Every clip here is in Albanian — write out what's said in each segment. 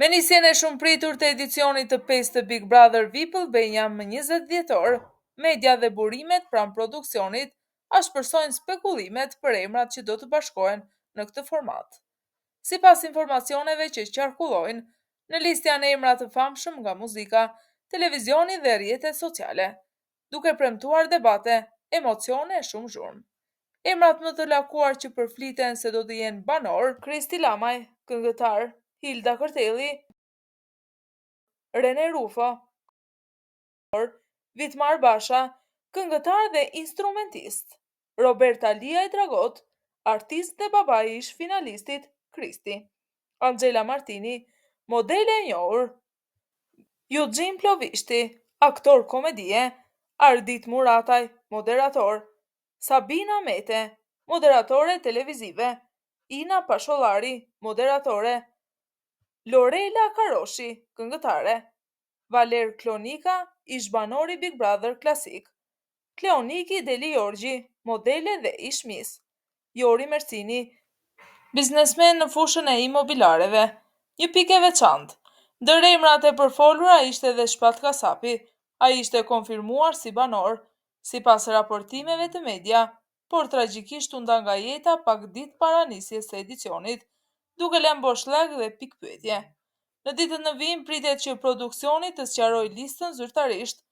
Me nisjen e shumë pritur të edicionit të 5 të Big Brother VIP-ll më 20 dhjetor, media dhe burimet pranë produksionit ashpërsojnë spekulimet për emrat që do të bashkohen në këtë format. Sipas informacioneve që qarkullojnë, në listë janë emra të famshëm nga muzika, televizioni dhe rrjetet sociale, duke premtuar debate, emocione e shumë zhurmë. Emrat më të lakuar që përfliten se do të jenë banor: Kristi Lamaj, këngëtar, Hilda Kërteli, Rene Rufo, Vitmar Basha, këngëtar dhe instrumentist, Roberta Liaj Dragot, artist dhe babai i ish finalistit Kristi, Angela Martini, modele e njohur, Eugene Plovishti, aktor komedie, Ardit Murataj, moderator, Sabina Mete, moderatore televizive, Ina Pashollari, moderatore, Lorela Karoshi, këngëtare, Valer Klonika, ish banori Big Brother klasik, Kleoniki Deli Jorgji, modele dhe ish mis, Jori Mercini, biznesmen në fushën e imobilareve, një pikë e veçantë. Ndër emrat e përfolura ishte edhe Shpat Kasapi, ai ishte konfirmuar si banor, sipas raportimeve të media, por tragjikisht u nda nga jeta pak ditë para nisjes së edicionit, duke lënë boshllëk dhe pikpyetje. Në ditët në vijim pritet që produksioni të sqarojë listën zyrtarisht,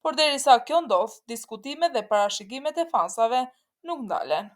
por derisa kjo ndodh, diskutimet dhe parashikimet e fansave nuk ndalen.